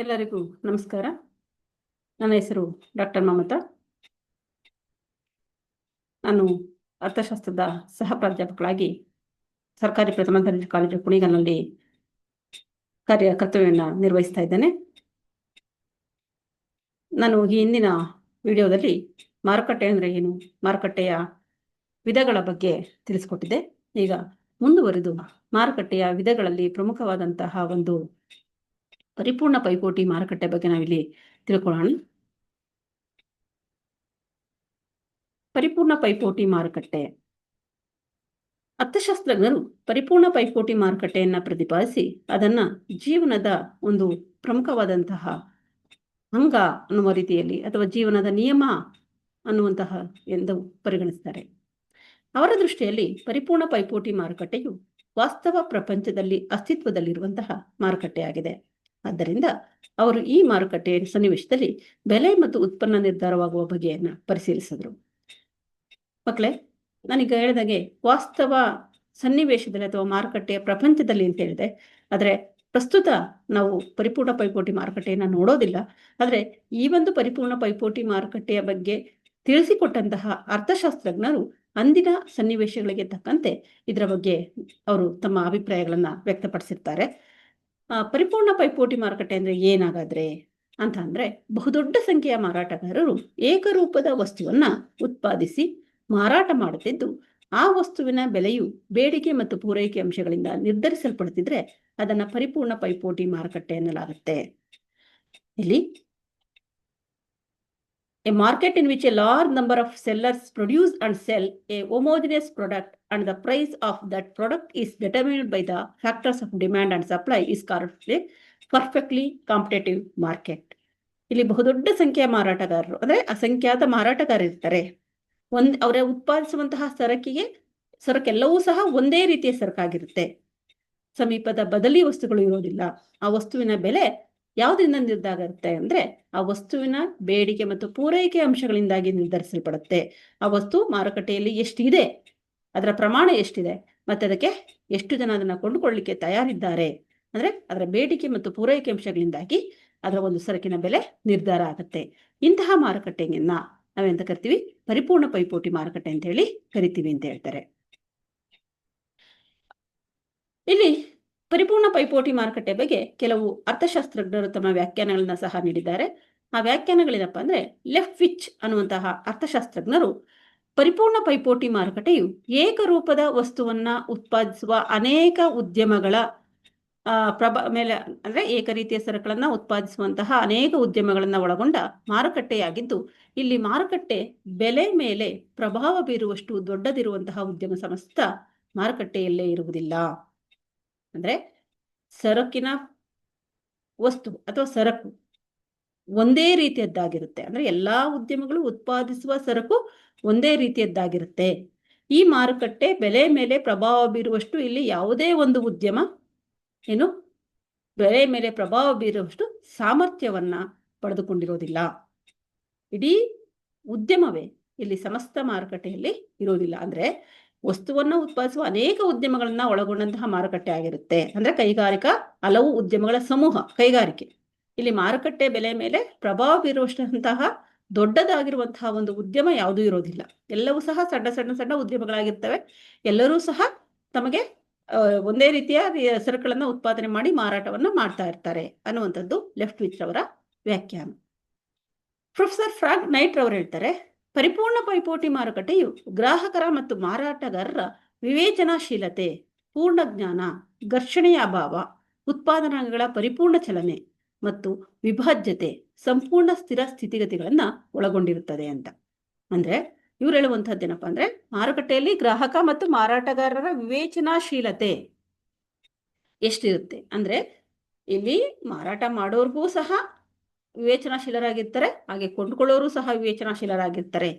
ಎಲ್ಲರಿಗೂ ನಮಸ್ಕಾರ. ನನ್ನ ಹೆಸರು ಡಾಕ್ಟರ್ ಮಮತಾ. ನಾನು ಅರ್ಥಶಾಸ್ತ್ರದ ಸಹ ಪ್ರಾಧ್ಯಾಪಕರಾಗಿ ಸರ್ಕಾರಿ ಪ್ರಥಮ ದರ್ಜೆ ಕಾಲೇಜು ಕುಣಿಗಲ್ನಲ್ಲಿ ಕರ್ತವ್ಯವನ್ನು ನಿರ್ವಹಿಸ್ತಾ ಇದ್ದೇನೆ. ನಾನು ಈ ಹಿಂದಿನ ವಿಡಿಯೋದಲ್ಲಿ ಮಾರುಕಟ್ಟೆ ಅಂದರೆ ಏನು, ಮಾರುಕಟ್ಟೆಯ ವಿಧಗಳ ಬಗ್ಗೆ ತಿಳಿಸ್ಕೊಟ್ಟಿದ್ದೆ. ಈಗ ಮುಂದುವರೆದು ಮಾರುಕಟ್ಟೆಯ ವಿಧಗಳಲ್ಲಿ ಪ್ರಮುಖವಾದಂತಹ ಒಂದು ಪರಿಪೂರ್ಣ ಪೈಪೋಟಿ ಮಾರುಕಟ್ಟೆ ಬಗ್ಗೆ ನಾವಿಲ್ಲಿ ತಿಳ್ಕೊಳ್ಳೋಣ. ಪರಿಪೂರ್ಣ ಪೈಪೋಟಿ ಮಾರುಕಟ್ಟೆ. ಅರ್ಥಶಾಸ್ತ್ರಜ್ಞರು ಪರಿಪೂರ್ಣ ಪೈಪೋಟಿ ಮಾರುಕಟ್ಟೆಯನ್ನ ಪ್ರತಿಪಾದಿಸಿ ಅದನ್ನ ಜೀವನದ ಒಂದು ಪ್ರಮುಖವಾದಂತಹ ಅಂಗ ಅನ್ನುವ ರೀತಿಯಲ್ಲಿ ಅಥವಾ ಜೀವನದ ನಿಯಮ ಅನ್ನುವಂತಹ ಎಂದು ಪರಿಗಣಿಸ್ತಾರೆ. ಅವರ ದೃಷ್ಟಿಯಲ್ಲಿ ಪರಿಪೂರ್ಣ ಪೈಪೋಟಿ ಮಾರುಕಟ್ಟೆಯು ವಾಸ್ತವ ಪ್ರಪಂಚದಲ್ಲಿ ಅಸ್ತಿತ್ವದಲ್ಲಿರುವಂತಹ ಮಾರುಕಟ್ಟೆಯಾಗಿದೆ. ಆದ್ದರಿಂದ ಅವರು ಈ ಮಾರುಕಟ್ಟೆಯ ಸನ್ನಿವೇಶದಲ್ಲಿ ಬೆಲೆ ಮತ್ತು ಉತ್ಪನ್ನ ನಿರ್ಧಾರವಾಗುವ ಬಗೆಯನ್ನು ಪರಿಶೀಲಿಸಿದರು. ಮಕ್ಕಳೇ, ನಾನೀಗ ಹೇಳಿದಾಗೆ ವಾಸ್ತವ ಸನ್ನಿವೇಶದಲ್ಲಿ ಅಥವಾ ಮಾರುಕಟ್ಟೆಯ ಪ್ರಪಂಚದಲ್ಲಿ ಅಂತ ಹೇಳಿದೆ. ಆದರೆ ಪ್ರಸ್ತುತ ನಾವು ಪರಿಪೂರ್ಣ ಪೈಪೋಟಿ ಮಾರುಕಟ್ಟೆಯನ್ನು ನೋಡೋದಿಲ್ಲ. ಆದರೆ ಈ ಒಂದು ಪರಿಪೂರ್ಣ ಪೈಪೋಟಿ ಮಾರುಕಟ್ಟೆಯ ಬಗ್ಗೆ ತಿಳಿಸಿಕೊಟ್ಟಂತಹ ಅರ್ಥಶಾಸ್ತ್ರಜ್ಞರು ಅಂದಿನ ಸನ್ನಿವೇಶಗಳಿಗೆ ತಕ್ಕಂತೆ ಇದರ ಬಗ್ಗೆ ಅವರು ತಮ್ಮ ಅಭಿಪ್ರಾಯಗಳನ್ನು ವ್ಯಕ್ತಪಡಿಸಿರ್ತಾರೆ. ಪರಿಪೂರ್ಣ ಪೈಪೋಟಿ ಮಾರುಕಟ್ಟೆ ಅಂದರೆ ಏನಾಗಾದ್ರೆ ಅಂತ ಅಂದರೆ, ಬಹುದೊಡ್ಡ ಸಂಖ್ಯೆಯ ಮಾರಾಟಗಾರರು ಏಕರೂಪದ ವಸ್ತುವನ್ನ ಉತ್ಪಾದಿಸಿ ಮಾರಾಟ ಮಾಡುತ್ತಿದ್ದು ಆ ವಸ್ತುವಿನ ಬೆಲೆಯು ಬೇಡಿಕೆ ಮತ್ತು ಪೂರೈಕೆ ಅಂಶಗಳಿಂದ ನಿರ್ಧರಿಸಲ್ಪಡುತ್ತಿದ್ರೆ ಅದನ್ನ ಪರಿಪೂರ್ಣ ಪೈಪೋಟಿ ಮಾರುಕಟ್ಟೆ ಎನ್ನಲಾಗುತ್ತೆ. ಇಲ್ಲಿ a market in which a large number of sellers produce and sell a homogeneous product and the price of that product is determined by the factors of demand and supply is called a perfectly competitive market. ಇಲ್ಲಿ ಬಹುದೊಡ್ಡ ಸಂಖ್ಯೆಯ ಮಾರಾಟಗಾರರು ಅಂದ್ರೆ ಅಸಂಖ್ಯಾತ ಮಾರಾಟಗಾರರು ಇರ್ತಾರೆ. ಅವರ ಉತ್ಪಾದಿಸುವಂತಹ ಸರಕೆಲ್ಲವೂ ಸಹ ಒಂದೇ ರೀತಿಯ ಸರಕಾಗಿರುತ್ತೆ. ಸಮೀಪದ ಬದಲಿ ವಸ್ತುಗಳು ಇರೋದಿಲ್ಲ. ಆ ವಸ್ತುವಿನ ಬೆಲೆ ಯಾವುದರಿಂದ ನಿರ್ಧಾರ ಆಗುತ್ತೆ ಅಂದ್ರೆ ಆ ವಸ್ತುವಿನ ಬೇಡಿಕೆ ಮತ್ತು ಪೂರೈಕೆ ಅಂಶಗಳಿಂದಾಗಿ ನಿರ್ಧರಿಸಲ್ಪಡುತ್ತೆ. ಆ ವಸ್ತು ಮಾರುಕಟ್ಟೆಯಲ್ಲಿ ಎಷ್ಟಿದೆ, ಅದರ ಪ್ರಮಾಣ ಎಷ್ಟಿದೆ, ಮತ್ತೆ ಅದಕ್ಕೆ ಎಷ್ಟು ಜನ ಅದನ್ನ ಕೊಂಡುಕೊಳ್ಳಲಿಕ್ಕೆ ತಯಾರಿದ್ದಾರೆ ಅಂದ್ರೆ ಅದರ ಬೇಡಿಕೆ ಮತ್ತು ಪೂರೈಕೆ ಅಂಶಗಳಿಂದಾಗಿ ಅದರ ಒಂದು ಸರಕಿನ ಬೆಲೆ ನಿರ್ಧಾರ ಆಗುತ್ತೆ. ಇಂತಹ ಮಾರುಕಟ್ಟೆಯನ್ನ ನಾವೆಂತ ಕರಿತೀವಿ? ಪರಿಪೂರ್ಣ ಪೈಪೋಟಿ ಮಾರುಕಟ್ಟೆ ಅಂತ ಹೇಳಿ ಕರಿತೀವಿ ಅಂತ ಹೇಳ್ತಾರೆ. ಇಲ್ಲಿ ಪರಿಪೂರ್ಣ ಪೈಪೋಟಿ ಮಾರುಕಟ್ಟೆ ಬಗ್ಗೆ ಕೆಲವು ಅರ್ಥಶಾಸ್ತ್ರಜ್ಞರು ತಮ್ಮ ವ್ಯಾಖ್ಯಾನಗಳನ್ನ ಸಹ ನೀಡಿದ್ದಾರೆ. ಆ ವ್ಯಾಖ್ಯಾನಗಳೇನಪ್ಪ ಅಂದ್ರೆ, ಲೆಫ್ಟ್ವಿಚ್ ಅನ್ನುವಂತಹ ಅರ್ಥಶಾಸ್ತ್ರಜ್ಞರು ಪರಿಪೂರ್ಣ ಪೈಪೋಟಿ ಮಾರುಕಟ್ಟೆಯು ಏಕರೂಪದ ವಸ್ತುವನ್ನ ಉತ್ಪಾದಿಸುವ ಅನೇಕ ಉದ್ಯಮಗಳ ಮೇಲೆ ಅಂದ್ರೆ ಏಕರೀತಿಯ ಸರಕುಗಳನ್ನ ಉತ್ಪಾದಿಸುವಂತಹ ಅನೇಕ ಉದ್ಯಮಗಳನ್ನ ಒಳಗೊಂಡ ಮಾರುಕಟ್ಟೆಯಾಗಿದ್ದು, ಇಲ್ಲಿ ಮಾರುಕಟ್ಟೆ ಬೆಲೆ ಮೇಲೆ ಪ್ರಭಾವ ಬೀರುವಷ್ಟು ದೊಡ್ಡದಿರುವಂತಹ ಉದ್ಯಮ ಸಮಸ್ತ ಮಾರುಕಟ್ಟೆಯಲ್ಲೇ ಇರುವುದಿಲ್ಲ. ಅಂದ್ರೆ ಸರಕಿನ ವಸ್ತು ಅಥವಾ ಸರಕು ಒಂದೇ ರೀತಿಯದ್ದಾಗಿರುತ್ತೆ. ಅಂದ್ರೆ ಎಲ್ಲಾ ಉದ್ಯಮಗಳು ಉತ್ಪಾದಿಸುವ ಸರಕು ಒಂದೇ ರೀತಿಯದ್ದಾಗಿರುತ್ತೆ. ಈ ಮಾರುಕಟ್ಟೆ ಬೆಲೆ ಮೇಲೆ ಪ್ರಭಾವ ಬೀರುವಷ್ಟು ಇಲ್ಲಿ ಯಾವುದೇ ಒಂದು ಉದ್ಯಮ ಬೆಲೆ ಮೇಲೆ ಪ್ರಭಾವ ಬೀರುವಷ್ಟು ಸಾಮರ್ಥ್ಯವನ್ನ ಪಡೆದುಕೊಂಡಿರೋದಿಲ್ಲ. ಇಡೀ ಉದ್ಯಮವೇ ಇಲ್ಲಿ ಸಮಸ್ತ ಮಾರುಕಟ್ಟೆಯಲ್ಲಿ ಇರೋದಿಲ್ಲ. ಅಂದ್ರೆ ವಸ್ತುವನ್ನ ಉತ್ಪಾದಿಸುವ ಅನೇಕ ಉದ್ಯಮಗಳನ್ನ ಒಳಗೊಂಡಂತಹ ಮಾರುಕಟ್ಟೆ ಆಗಿರುತ್ತೆ. ಅಂದ್ರೆ ಕೈಗಾರಿಕಾ ಹಲವು ಉದ್ಯಮಗಳ ಸಮೂಹ ಕೈಗಾರಿಕೆ. ಇಲ್ಲಿ ಮಾರುಕಟ್ಟೆ ಬೆಲೆ ಮೇಲೆ ಪ್ರಭಾವ ಬೀರುವಷ್ಟಂತಹ ದೊಡ್ಡದಾಗಿರುವಂತಹ ಒಂದು ಉದ್ಯಮ ಯಾವುದೂ ಇರೋದಿಲ್ಲ. ಎಲ್ಲವೂ ಸಹ ಸಣ್ಣ ಸಣ್ಣ ಸಣ್ಣ ಉದ್ಯಮಗಳಾಗಿರ್ತವೆ. ಎಲ್ಲರೂ ಸಹ ತಮಗೆ ಒಂದೇ ರೀತಿಯ ಸರಕುಗಳನ್ನ ಉತ್ಪಾದನೆ ಮಾಡಿ ಮಾರಾಟವನ್ನ ಮಾಡ್ತಾ ಇರ್ತಾರೆ ಅನ್ನುವಂಥದ್ದು ಲೆಫ್ಟ್ವಿಚ್ ಅವರ ವ್ಯಾಖ್ಯಾನ. ಪ್ರೊಫೆಸರ್ ಫ್ರಾಂಕ್ ನೈಟ್ ರವರು ಹೇಳ್ತಾರೆ, ಪರಿಪೂರ್ಣ ಪೈಪೋಟಿ ಮಾರುಕಟ್ಟೆಯು ಗ್ರಾಹಕರ ಮತ್ತು ಮಾರಾಟಗಾರರ ವಿವೇಚನಾಶೀಲತೆ, ಪೂರ್ಣ ಜ್ಞಾನ, ಘರ್ಷಣೆಯ ಅಭಾವ, ಉತ್ಪಾದನಾಂಗಗಳ ಪರಿಪೂರ್ಣ ಚಲನೆ ಮತ್ತು ವಿಭಾಜ್ಯತೆ, ಸಂಪೂರ್ಣ ಸ್ಥಿರ ಸ್ಥಿತಿಗತಿಗಳನ್ನ ಒಳಗೊಂಡಿರುತ್ತದೆ ಅಂತ. ಅಂದ್ರೆ ಇವ್ರು ಹೇಳುವಂತಹದ್ದೇನಪ್ಪ ಅಂದ್ರೆ, ಮಾರುಕಟ್ಟೆಯಲ್ಲಿ ಗ್ರಾಹಕ ಮತ್ತು ಮಾರಾಟಗಾರರ ವಿವೇಚನಾಶೀಲತೆ ಎಷ್ಟಿರುತ್ತೆ ಅಂದ್ರೆ ಇಲ್ಲಿ ಮಾರಾಟ ಮಾಡೋರ್ಗೂ ಸಹ ವಿವೇಚನಾಶೀಲರಾಗಿರ್ತಾರೆ, ಹಾಗೆ ಕೊಂಡುಕೊಳ್ಳೋರು ಸಹ ವಿವೇಚನಾಶೀಲರಾಗಿರ್ತಾರೆ.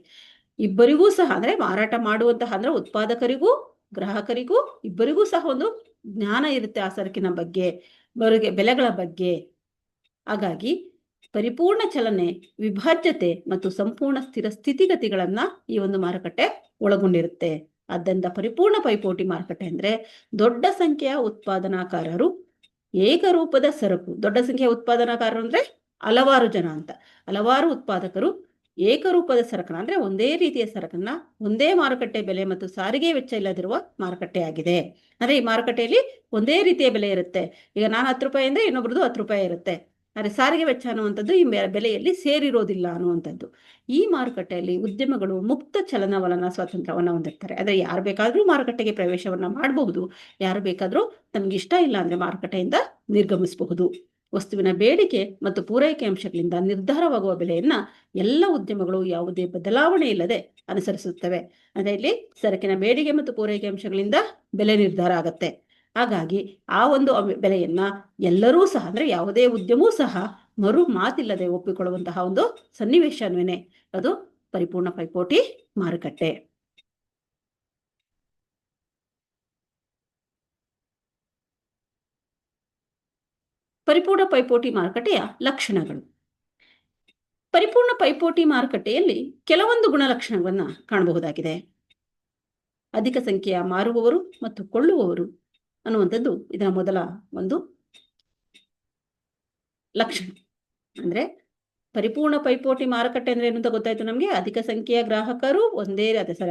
ಇಬ್ಬರಿಗೂ ಸಹ ಅಂದ್ರೆ ಮಾರಾಟ ಮಾಡುವಂತಹ ಅಂದ್ರೆ ಉತ್ಪಾದಕರಿಗೂ ಗ್ರಾಹಕರಿಗೂ ಇಬ್ಬರಿಗೂ ಸಹ ಒಂದು ಜ್ಞಾನ ಇರುತ್ತೆ ಆ ಸರಕಿನ ಬಗ್ಗೆ, ಬೆಲೆಗಳ ಬಗ್ಗೆ. ಹಾಗಾಗಿ ಪರಿಪೂರ್ಣ ಚಲನೆ, ವಿಭಾಜ್ಯತೆ ಮತ್ತು ಸಂಪೂರ್ಣ ಸ್ಥಿರ ಸ್ಥಿತಿಗತಿಗಳನ್ನ ಈ ಒಂದು ಮಾರುಕಟ್ಟೆ ಒಳಗೊಂಡಿರುತ್ತೆ. ಆದ್ದರಿಂದ ಪರಿಪೂರ್ಣ ಪೈಪೋಟಿ ಮಾರುಕಟ್ಟೆ ಅಂದ್ರೆ ದೊಡ್ಡ ಸಂಖ್ಯೆಯ ಉತ್ಪಾದನಾಕಾರರು ಏಕರೂಪದ ಸರಕು. ದೊಡ್ಡ ಸಂಖ್ಯೆಯ ಉತ್ಪಾದನಾಕಾರರು ಅಂದ್ರೆ ಹಲವಾರು ಜನ ಅಂತ. ಹಲವಾರು ಉತ್ಪಾದಕರು ಏಕರೂಪದ ಸರಕನ್ನ ಅಂದ್ರೆ ಒಂದೇ ರೀತಿಯ ಸರಕನ್ನ ಒಂದೇ ಮಾರುಕಟ್ಟೆ ಬೆಲೆ ಮತ್ತು ಸಾರಿಗೆ ವೆಚ್ಚ ಇಲ್ಲದಿರುವ ಮಾರುಕಟ್ಟೆಯಾಗಿದೆ. ಅಂದ್ರೆ ಈ ಮಾರುಕಟ್ಟೆಯಲ್ಲಿ ಒಂದೇ ರೀತಿಯ ಬೆಲೆ ಇರುತ್ತೆ. ಈಗ ನಾನು 10 ರೂಪಾಯಿ ಅಂದ್ರೆ ಇನ್ನೊಬ್ರದ್ದು 10 ರೂಪಾಯಿ ಇರುತ್ತೆ. ಆದರೆ ಸಾರಿಗೆ ವೆಚ್ಚ ಅನ್ನುವಂಥದ್ದು ಈ ಬೆಲೆಯಲ್ಲಿ ಸೇರಿರೋದಿಲ್ಲ ಅನ್ನುವಂಥದ್ದು. ಈ ಮಾರುಕಟ್ಟೆಯಲ್ಲಿ ಉದ್ಯಮಗಳು ಮುಕ್ತ ಚಲನವಲನ ಸ್ವಾತಂತ್ರ್ಯವನ್ನು ಹೊಂದಿರ್ತಾರೆ. ಆದರೆ ಯಾರು ಬೇಕಾದರೂ ಮಾರುಕಟ್ಟೆಗೆ ಪ್ರವೇಶವನ್ನ ಮಾಡಬಹುದು. ಯಾರು ಬೇಕಾದರೂ ತಮ್ಗೆ ಇಷ್ಟ ಇಲ್ಲ ಅಂದ್ರೆ ಮಾರುಕಟ್ಟೆಯಿಂದ ನಿರ್ಗಮಿಸಬಹುದು. ವಸ್ತುವಿನ ಬೇಡಿಕೆ ಮತ್ತು ಪೂರೈಕೆ ಅಂಶಗಳಿಂದ ನಿರ್ಧಾರವಾಗುವ ಬೆಲೆಯನ್ನ ಎಲ್ಲ ಉದ್ಯಮಗಳು ಯಾವುದೇ ಬದಲಾವಣೆ ಇಲ್ಲದೆ ಅನುಸರಿಸುತ್ತವೆ. ಅಂದ್ರೆ ಇಲ್ಲಿ ಸರಕಿನ ಬೇಡಿಕೆ ಮತ್ತು ಪೂರೈಕೆ ಅಂಶಗಳಿಂದ ಬೆಲೆ ನಿರ್ಧಾರ ಆಗತ್ತೆ. ಹಾಗಾಗಿ ಆ ಒಂದು ಬೆಲೆಯನ್ನ ಎಲ್ಲರೂ ಸಹ ಅಂದ್ರೆ ಯಾವುದೇ ಉದ್ಯಮವೂ ಸಹ ಮರು ಮಾತಿಲ್ಲದೆ ಒಪ್ಪಿಕೊಳ್ಳುವಂತಹ ಒಂದು ಸನ್ನಿವೇಶವೇನೆ ಅದು ಪರಿಪೂರ್ಣ ಪೈಪೋಟಿ ಮಾರುಕಟ್ಟೆ. ಪರಿಪೂರ್ಣ ಪೈಪೋಟಿ ಮಾರುಕಟ್ಟೆಯ ಲಕ್ಷಣಗಳು. ಪರಿಪೂರ್ಣ ಪೈಪೋಟಿ ಮಾರುಕಟ್ಟೆಯಲ್ಲಿ ಕೆಲವೊಂದು ಗುಣಲಕ್ಷಣಗಳನ್ನ ಕಾಣಬಹುದಾಗಿದೆ. ಅಧಿಕ ಸಂಖ್ಯೆಯ ಮಾರುವವರು ಮತ್ತು ಕೊಳ್ಳುವವರು ಅನ್ನುವಂಥದ್ದು ಇದರ ಮೊದಲ ಒಂದು ಲಕ್ಷಣ. ಅಂದ್ರೆ ಪರಿಪೂರ್ಣ ಪೈಪೋಟಿ ಮಾರುಕಟ್ಟೆ ಅಂದ್ರೆ ಏನು ಅಂತ ಗೊತ್ತಾಯ್ತು ನಮಗೆ. ಅಧಿಕ ಸಂಖ್ಯೆಯ ಗ್ರಾಹಕರು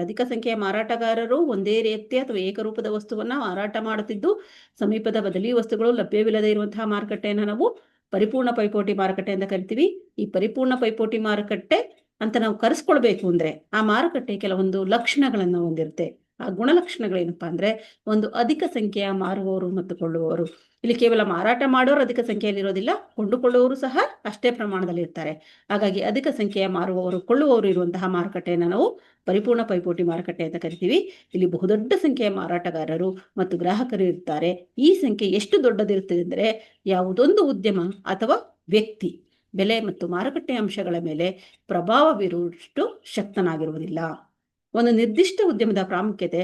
ಅಧಿಕ ಸಂಖ್ಯೆಯ ಮಾರಾಟಗಾರರು ಒಂದೇ ರೀತಿಯ ಅಥವಾ ಏಕರೂಪದ ವಸ್ತುವನ್ನ ಮಾರಾಟ ಮಾಡುತ್ತಿದ್ದು ಸಮೀಪದ ಬದಲಿ ವಸ್ತುಗಳು ಲಭ್ಯವಿಲ್ಲದೆ ಇರುವಂತಹ ಮಾರುಕಟ್ಟೆಯನ್ನು ನಾವು ಪರಿಪೂರ್ಣ ಪೈಪೋಟಿ ಮಾರುಕಟ್ಟೆ ಅಂತ ಕರಿತೀವಿ. ಈ ಪರಿಪೂರ್ಣ ಪೈಪೋಟಿ ಮಾರುಕಟ್ಟೆ ಅಂತ ನಾವು ಕರೆಸ್ಕೊಳ್ಬೇಕು ಅಂದ್ರೆ ಆ ಮಾರುಕಟ್ಟೆ ಕೆಲವೊಂದು ಲಕ್ಷಣಗಳನ್ನು ಹೊಂದಿರುತ್ತೆ. ಆ ಗುಣಲಕ್ಷಣಗಳೇನಪ್ಪಾ ಅಂದ್ರೆ, ಒಂದು ಅಧಿಕ ಸಂಖ್ಯೆಯ ಮಾರುವವರು ಮತ್ತು ಕೊಳ್ಳುವವರು. ಇಲ್ಲಿ ಕೇವಲ ಮಾರಾಟ ಮಾಡೋರು ಅಧಿಕ ಸಂಖ್ಯೆಯಲ್ಲಿ ಇರೋದಿಲ್ಲ, ಕೊಂಡುಕೊಳ್ಳುವವರು ಸಹ ಅಷ್ಟೇ ಪ್ರಮಾಣದಲ್ಲಿ ಇರ್ತಾರೆ. ಹಾಗಾಗಿ ಅಧಿಕ ಸಂಖ್ಯೆಯ ಮಾರುವವರು ಕೊಳ್ಳುವವರು ಇರುವಂತಹ ಮಾರುಕಟ್ಟೆಯನ್ನು ನಾವು ಪರಿಪೂರ್ಣ ಪೈಪೋಟಿ ಮಾರುಕಟ್ಟೆ ಅಂತ ಕರಿತೀವಿ. ಇಲ್ಲಿ ಬಹುದೊಡ್ಡ ಸಂಖ್ಯೆಯ ಮಾರಾಟಗಾರರು ಮತ್ತು ಗ್ರಾಹಕರು ಇರ್ತಾರೆ. ಈ ಸಂಖ್ಯೆ ಎಷ್ಟು ದೊಡ್ಡದಿರುತ್ತದೆ ಅಂದರೆ, ಯಾವುದೊಂದು ಉದ್ಯಮ ಅಥವಾ ವ್ಯಕ್ತಿ ಬೆಲೆ ಮತ್ತು ಮಾರುಕಟ್ಟೆ ಅಂಶಗಳ ಮೇಲೆ ಪ್ರಭಾವ ಬೀರುವಷ್ಟು ಶಕ್ತನಾಗಿರುವುದಿಲ್ಲ. ಒಂದು ನಿರ್ದಿಷ್ಟ ಉದ್ಯಮದ ಪ್ರಾಮುಖ್ಯತೆ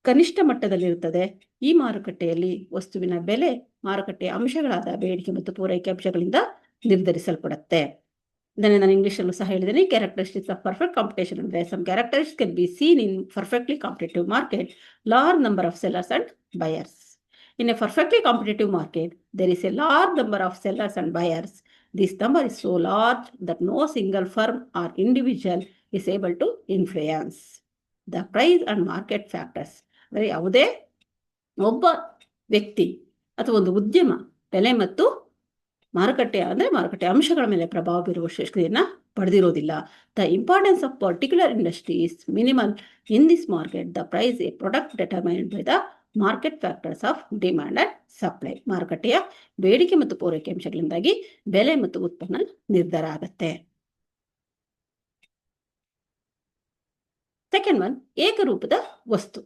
ಕನಿಷ್ಠ ಮಟ್ಟದಲ್ಲಿರುತ್ತದೆ. ಈ ಮಾರುಕಟ್ಟೆಯಲ್ಲಿ ವಸ್ತುವಿನ ಬೆಲೆ ಮಾರುಕಟ್ಟೆಯ ಅಂಶಗಳಾದ ಬೇಡಿಕೆ ಮತ್ತು ಪೂರೈಕೆ ಅಂಶಗಳಿಂದ ನಿರ್ಧರಿಸಲ್ಪಡುತ್ತೆ. ಇದನ್ನು ನಾನು ಇಂಗ್ಲಿಷಲ್ಲೂ ಸಹ ಹೇಳಿದ್ದೀನಿ. ಕ್ಯಾರೆಕ್ಟರಿಸ್ಟಿಕ್ಸ್ ಆಫ್ ಪರ್ಫೆಕ್ಟ್ ಕಾಂಪಿಟೇಷನ್ ಅಂದ್ರೆ some characteristics can be seen in perfectly competitive market, large number of sellers and buyers. In a perfectly competitive market, there is a large number of sellers and buyers. This number is so large that no single firm or individual is able to influence the price and market factors. ಅಂದರೆ ಯಾವುದೇ ಒಬ್ಬ ವ್ಯಕ್ತಿ ಅಥವಾ ಒಂದು ಉದ್ಯಮ ಬೆಲೆ ಮತ್ತು ಮಾರುಕಟ್ಟೆ ಅಂಶಗಳ ಮೇಲೆ ಪ್ರಭಾವ ಬೀರುವ ಶಕ್ತಿಯನ್ನ ಪಡೆದಿರೋದಿಲ್ಲ. The importance of particular industry is minimal in this market. The price a product determined by the market factors of demand and supply. ಮಾರುಕಟ್ಟೆಯ ಬೇಡಿಕೆ ಮತ್ತು ಪೂರೈಕೆ ಅಂಶಗಳಿಂದಾಗಿ ಬೆಲೆ ಮತ್ತು ಉತ್ಪನ್ನ ನಿರ್ಧಾರ ಆಗುತ್ತೆ. ಸೆಕೆಂಡ್ ಒನ್, ಏಕರೂಪದ ವಸ್ತು.